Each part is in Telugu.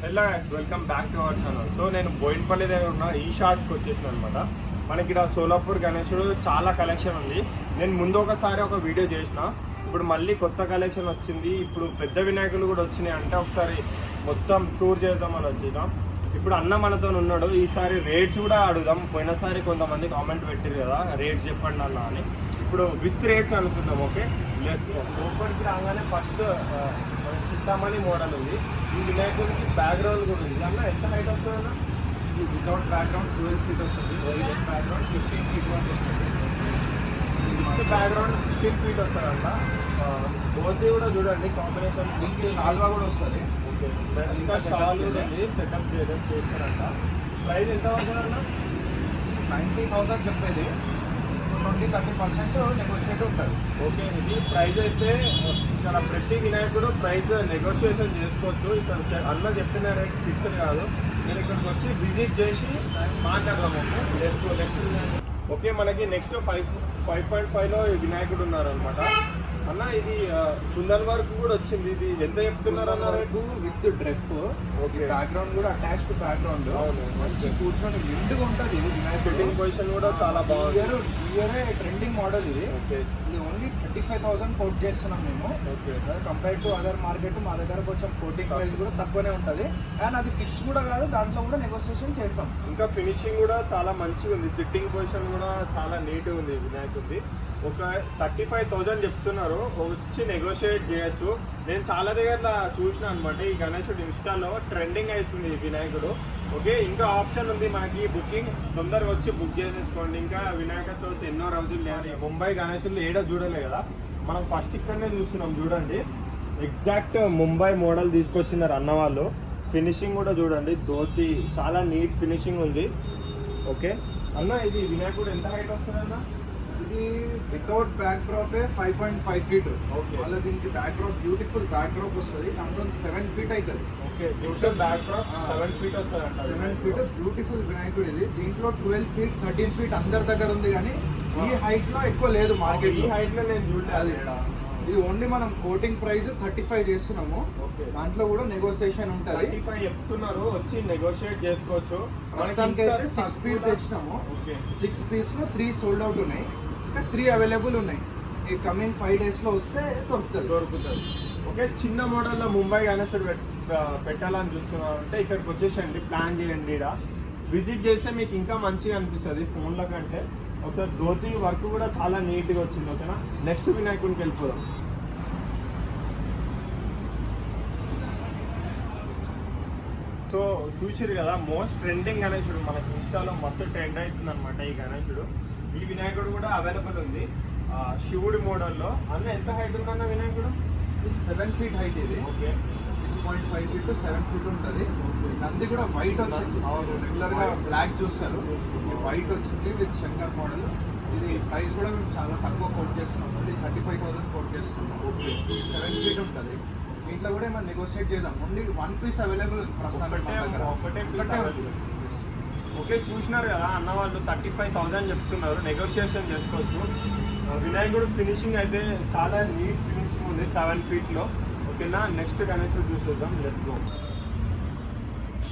Hello guys, welcome back to our channel. So నేను బోయిన్పల్లి దగ్గర ఉన్న ఈ షాప్కి వచ్చేసిన అనమాట. మనకి ఇక్కడ సోలాపూర్ గణేశుడు చాలా కలెక్షన్ ఉంది. నేను ముందు ఒకసారి ఒక వీడియో చేసిన, ఇప్పుడు మళ్ళీ కొత్త కలెక్షన్ వచ్చింది. ఇప్పుడు పెద్ద వినాయకులు కూడా వచ్చినాయి అంటే ఒకసారి మొత్తం టూర్ చేద్దామని వచ్చినాం. ఇప్పుడు అన్న మనతో ఉన్నాడు. ఈసారి రేట్స్ కూడా అడుగుదాం. పోయినసారి కొంతమంది కామెంట్ పెట్టారు కదా రేట్స్ చెప్పండి అన్న అని. ఇప్పుడు విత్ రేట్స్ అనుకుందాం. ఓకే, లోపలికి రాగానే ఫస్ట్ చింతామణి మోడల్ ఉంది. ఈ వినాయకుడికి బ్యాక్గ్రౌండ్ కూడా ఉంది. అన్న ఎంత హైట్ వస్తుంది అన్న? వితౌట్ బ్యాక్గ్రౌండ్ 12 feet వస్తుంది. విత్ బ్యాక్గ్రౌండ్ 15 feet వరకు వస్తుంది. విత్ బ్యాక్గ్రౌండ్ 15 feet వస్తుంది అంట. ధోతి కూడా చూడండి కాంబినేషన్. షాల్వా కూడా వస్తుంది. ఇంకా షాల్ కూడా సెటప్ చేస్తారంట. ప్రైస్ ఎంత వస్తుంది అన్న? 90,000 చెప్పేది. 20-30% నెగోషియేట్ ఉంటుంది. ఓకే, ఇది ప్రైస్ అయితే ఇక్కడ ప్రతి వినాయకుడు ప్రైస్ నెగోషియేషన్ చేసుకోవచ్చు. ఇక్కడ అన్న చెప్పిన రేట్ ఫిక్స్డ్ కాదు. నేను ఇక్కడికి వచ్చి విజిట్ చేసి మాట్లాడదాము. నెక్స్ట్ ఓకే, మనకి నెక్స్ట్ 5.5లో వినాయకుడు ఉన్నారనమాట. అన్న ఇది కుందన్ వరకు కూడా వచ్చింది. ఇది ఎంత చెప్తున్నారు అన్న rate? With drape. Okay, background కూడా అటాచ్ టు బ్యాక్గ్రౌండ్. అవును, మంచి కూర్చొని నిండుగా ఉంటుంది. ఇది వినాయకుడు సిట్టింగ్ పొజిషన్ కూడా చాలా బాగుంది. ఇయరే ట్రెండింగ్ మోడల్ ఇది. ఓకే, ఇది ఓన్లీ 35,000 కోట్ చేస్తున్నాం మేము. Okay, compare to other market మా దగ్గర కొంచెం కోటింగ్ ప్రైస్ కూడా తక్కువనే ఉంటుంది. అండ్ అది ఫిక్స్ కూడా కాదు, దాంట్లో కూడా నెగోషియేషన్ చేస్తాం. ఇంకా ఫినిషింగ్ కూడా చాలా మంచిగా ఉంది. సిట్టింగ్ పొజిషన్ కూడా చాలా నీట్గా ఉంది వినాయకుడిది. ఒక 35,000 చెప్తున్నారు. వచ్చి నెగోషియేట్ చేయొచ్చు. నేను చాలా దగ్గర చూసిన అనమాట. ఈ గణేశుడు ఇన్స్టాలో ట్రెండింగ్ అవుతుంది ఈ వినాయకుడు. ఓకే, ఇంకా ఆప్షన్ ఉంది మనకి బుకింగ్. తొందరగా వచ్చి బుక్ చేసేసుకోండి. ఇంకా వినాయక చవితి ఎన్నో రోజులు లేదు. ముంబై గణేశులు ఏడా చూడలే కదా, మనం ఫస్ట్ ఇక్కడనే చూస్తున్నాం. చూడండి, ఎగ్జాక్ట్ ముంబై మోడల్ తీసుకొచ్చినారు అన్న వాళ్ళు. ఫినిషింగ్ కూడా చూడండి, ధోతి చాలా నీట్ ఫినిషింగ్ ఉంది. ఓకే అన్న, ఇది వినాయకుడు ఎంత హైట్ వస్తుంది అన్న? ఇది without back drop 5.5 feet. Okay, మళ్ళీ దీనికి back drop beautiful back drop వస్తుంది. దాంట్లో 7 feet అవుతుంది. Okay, with back drop 7 feet వస్తుంది అంట. 7 feet బ్యూటిఫుల్ వినాయకుడు ఇది. దీంట్లో 12 feet 13 feet అందరి దగ్గర ఉంది, కానీ ఈ హైట్ లో ఎక్కువ లేదు మార్కెట్. ఈ హైట్ లో నేను చూడలేదు. ఇది ఓన్లీ మనం కోటింగ్ ప్రైస్ 35 చేస్తున్నాము. ఓకే, దాంట్లో కూడా నెగోషియేషన్ ఉంటుంది. 35 చెప్తున్నారు. వచ్చి నెగోషియేట్ చేసుకోవచ్చు. ప్రస్తుతానికి అయితే 6 పీస్ తెచ్చినాము. ఓకే, 6 piece లో 3 సోల్డ్ అవుట్ ఉన్నాయి. ఇంకా 3 అవైలబుల్ ఉన్నాయి. ఈ కమింగ్ 5 days లో వస్తే దొరుకుతుంది. ఓకే, చిన్న మోడల్లో ముంబై గణేశుడు పెట్టాలని చూస్తున్నారు అంటే ఇక్కడికి వచ్చేసండి, ప్లాన్ చేయండి. ఇక్కడ విజిట్ చేస్తే మీకు ఇంకా మంచిగా అనిపిస్తుంది ఫోన్ల కంటే. ఒకసారి ధోతి వర్క్ కూడా చాలా నీట్గా వచ్చింది. ఓకేనా, నెక్స్ట్ వినాయకుడికి వెళ్ళిపోదాం. సో చూసిరు కదా, మోస్ట్ ట్రెండింగ్ గణేశుడు మనకి ఇన్స్టాలో మస్తు ట్రెండ్ అవుతుంది అనమాట ఈ గణేశుడు. ఈ వినాయకుడు కూడా అవైలబుల్ ఉంది శివుడి మోడల్లో. అన్న ఎంత హైట్ ఉందన్న వినాయకుడు? 7 feet హైట్ ఇది. ఓకే, 6.5 feet to 7 feet ఉంటుంది. నంది కూడా వైట్ వచ్చింది. రెగ్యులర్ గా బ్లాక్ చూస్తారు, వైట్ వచ్చింది విత్ శంకర్ మోడల్. ఇది ప్రైస్ కూడా మేము చాలా తక్కువ కోట్ చేస్తున్నాము. ఇది 35,000 కోట్ చేస్తున్నాము. 7 feet ఉంటుంది. దీంట్లో కూడా మనం నెగోషియేట్ చేద్దాం. ఓన్లీ 1 piece అవైలబుల్ ప్రస్తుతానికి. ఒకటే పీస్ అవైలబుల్. ఓకే, చూసినారు కదా అన్న వాళ్ళు 35,000 చెప్తున్నారు. నెగోషియేషన్ చేసుకోవచ్చు. వినాయకుడు ఫినిషింగ్ అయితే చాలా నీట్ ఫినిషింగ్ ఉంది 7 feetలో. ఓకేనా, నెక్స్ట్ గణేశుడు చూసేద్దాం. Let's go.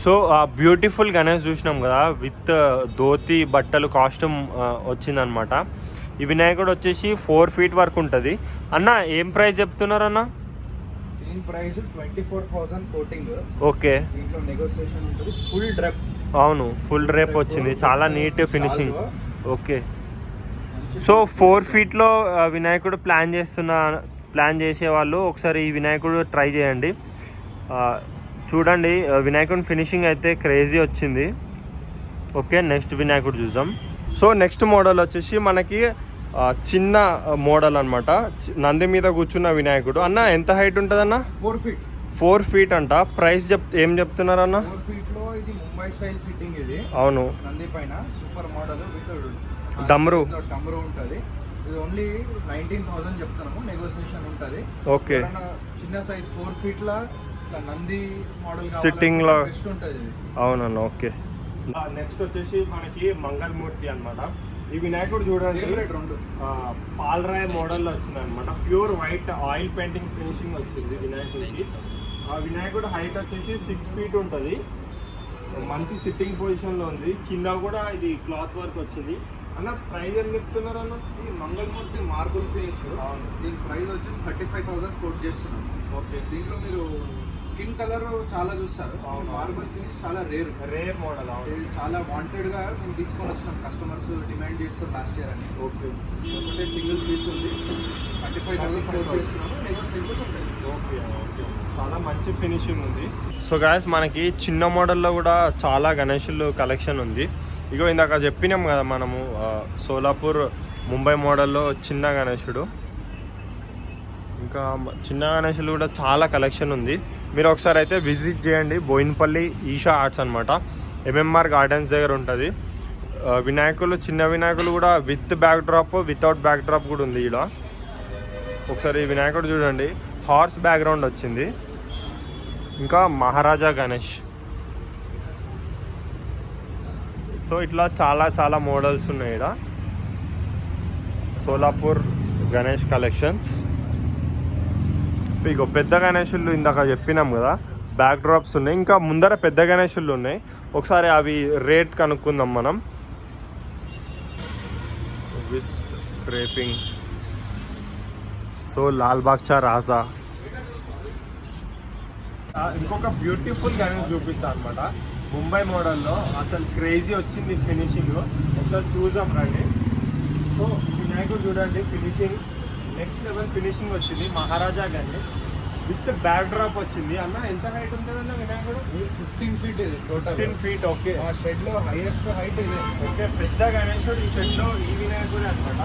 So beautiful Ganesh చూసినాం కదా, విత్ ధోతి బట్టలు కాస్ట్యూమ్ వచ్చిందనమాట. ఈ వినాయకుడు వచ్చేసి 4 feet వరకు ఉంటుంది. అన్న ఏం ప్రైస్ చెప్తున్నారు అన్న? దీని ప్రైస్ 24,000 కోటింగ్. ఓకే, దీంట్లో నెగోషియేషన్ ఉంటుంది. Full drape. అవును, ఫుల్ రేప్ వచ్చింది, చాలా నీట్ ఫినిషింగ్. ఓకే, సో 4 feetలో వినాయకుడు ప్లాన్ చేసే వాళ్ళు ఒకసారి ఈ వినాయకుడు ట్రై చేయండి. చూడండి, వినాయకుడి ఫినిషింగ్ అయితే క్రేజీ వచ్చింది. ఓకే, నెక్స్ట్ వినాయకుడు చూద్దాం. సో నెక్స్ట్ మోడల్ వచ్చేసి మనకి చిన్న మోడల్ అనమాట. నంది మీద కూర్చున్న వినాయకుడు. అన్న ఎంత హైట్ ఉంటుంది అన్న? 4 feet. 4 feet అంట. ప్రైస్ ఏం చెప్తున్నారు అన్న? 4 feet లో ఇది ముంబై స్టైల్ సిట్టింగ్. ఇది అవును, నంది పైన సూపర్ మోడల్ విత్ డమ్రు ఉంటుంది. ఇది ఓన్లీ 19,000 చెప్తున్నాము. నెగోషియేషన్ ఉంటుంది. ఓకే, చిన్న సైజ్ 4 feet లా నంది మోడల్ సిట్టింగ్ లా బెస్ట్ ఉంటుంది. అవునన్న. ఓకే, నెక్స్ట్ వచ్చేసి మనకి మంగళమూర్తి అనమాట. ఈ వినాయకుడు చూడండి, పాలరాయ్ మోడల్లో వచ్చింది అనమాట. Pure white oil painting finishing వచ్చింది వినాయకుడికి. ఆ వినాయకుడు హైట్ వచ్చేసి 6 feet ఉంటుంది. మంచి సిట్టింగ్ పొజిషన్లో ఉంది. కింద కూడా ఇది క్లాత్ వర్క్ వచ్చింది. అన్న ప్రైస్ ఏం చెప్తున్నారు అన్న? ఈ మంగళమూర్తి మార్బుల్ ఫినిష్ అవును. దీని ప్రైస్ వచ్చేసి 35,000 కోట్ చేస్తున్నాం. ఓకే. దీంట్లో మీరు స్కిన్ కలర్ చాలా చూస్తారు. అవును. మార్బుల్ ఫినిష్ చాలా రేర్ మోడల్. ఇది చాలా వాంటెడ్ గా మేము తీసుకొని వచ్చినాం. కస్టమర్స్ డిమాండ్ చేస్తారు లాస్ట్ ఇయర్ అని. ఓకే. ఒకటే సింగిల్ పీస్ ఉంది. 35,000 కోట్ చేస్తున్నాము. నెగోషియబుల్ ఉంటుంది. ఓకే. చాలా మంచి ఫినిషింగ్ ఉంది. సో గాయస్ మనకి చిన్న మోడల్లో కూడా చాలా గణేషులు కలెక్షన్ ఉంది. ఇగో ఇందాక చెప్పినాం కదా మనము సోలాపూర్ ముంబై మోడల్లో చిన్న గణేశుడు, ఇంకా చిన్న గణేశులు కూడా చాలా కలెక్షన్ ఉంది. మీరు ఒకసారి అయితే విజిట్ చేయండి. బోయిన్పల్లి ఈషా ఆర్ట్స్ అనమాట, ఎంఎంఆర్ గార్డెన్స్ దగ్గర ఉంటుంది. వినాయకులు, చిన్న వినాయకులు కూడా with back drop, without back drop కూడా ఉంది. ఇక్కడ ఒకసారి వినాయకుడు చూడండి, హార్స్ బ్యాక్గ్రౌండ్ వచ్చింది. ఇంకా మహారాజా గణేష్. సో ఇట్లా చాలా మోడల్స్ ఉన్నాయి ఇక్కడ. సోలాపూర్ గణేష్ కలెక్షన్స్. ఇక పెద్ద గణేషులు ఇందాక చెప్పినాం కదా, బ్యాక్ డ్రాప్స్ ఉన్నాయి. ఇంకా ముందర పెద్ద గణేషులు ఉన్నాయి. ఒకసారి అవి రేట్ కనుక్కుందాం మనం. With draping. సో లాల్ బాగ్చా రాజా. ఇంకొక బ్యూటిఫుల్ గణేష్ చూపిస్తా అనమాట, ముంబై మోడల్లో. అసలు క్రేజీ వచ్చింది ఫినిషింగ్. ఒకసారి చూద్దాం రండి. సో వినాయకుడు చూడండి, ఫినిషింగ్ నెక్స్ట్ లెవెల్ ఫినిషింగ్ వచ్చింది. మహారాజా గణేష్ విత్ బ్యాక్ డ్రాప్ వచ్చింది. అన్న ఎంత హైట్ ఉంటుంది అన్న వినాయకుడు? 15 feet ఇది టోటల్. 15 feet. ఓకే. ఆ షెడ్ లో హైయెస్ట్ హైట్ ఇదే. ఓకే. పెద్ద గణేశుడు ఈ షెడ్ లో ఈ వినాయకుడు అనమాట.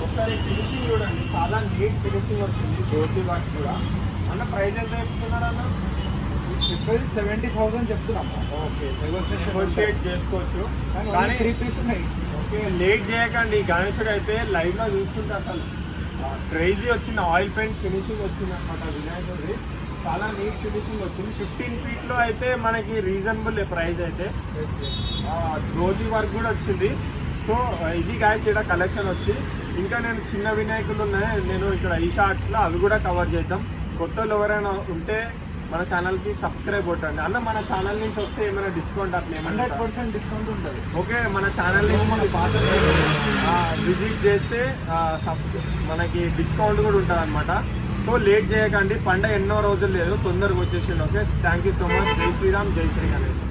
ఒకసారి ఫినిషింగ్ చూడండి, చాలా నీట్ ఫినిషింగ్ వచ్చింది. జ్యోతి వర్క్ కూడా. అన్న ప్రైస్ ఎంత చెప్తున్నారు అన్న? చెప్పేది 70,000 చెప్తున్నాము. ఓకే. నెగోషియేషన్ నెగోషియేట్ చేసుకోవచ్చు. కానీ 3 పీస్ ఉన్నాయి. ఓకే. లేట్ చేయకండి. గణేశుడు అయితే లైవ్ లో చూస్తుంటే అసలు క్రేజీ వచ్చింది. ఆయిల్ పెయింట్ ఫినిషింగ్ వచ్చింది అనమాట వినాయకుడి. చాలా నీట్ ఫినిషింగ్ వచ్చింది. 15 feet లో అయితే మనకి రీజనబుల్ ప్రైస్ అయితే. జ్యోతి వర్క్ కూడా వచ్చింది. సో ఇది గాయస్ ఇక్కడ కలెక్షన్ వచ్చి. ఇంకా నేను చిన్న వినాయకులు ఉన్నాయి, నేను ఇక్కడ ఈ షార్ట్స్లో అవి కూడా కవర్ చేద్దాం. కొత్తలు ఎవరైనా ఉంటే మన ఛానల్కి సబ్స్క్రైబ్ కొట్టండి. అన్న మన ఛానల్ నుంచి వస్తే ఏమైనా డిస్కౌంట్ అట్లా ఏమైనా? 100% డిస్కౌంట్ ఉంటుంది. ఓకే. మన ఛానల్ నుంచి మన పాత విజిట్ చేస్తే మనకి డిస్కౌంట్ కూడా ఉంటుంది అనమాట. సో లేట్ చేయకండి, పండగ ఎన్నో రోజులు లేదు, తొందరగా వచ్చేసింది. Okay. Thank you so much. జై శ్రీరామ్, జై శ్రీ గణేష్.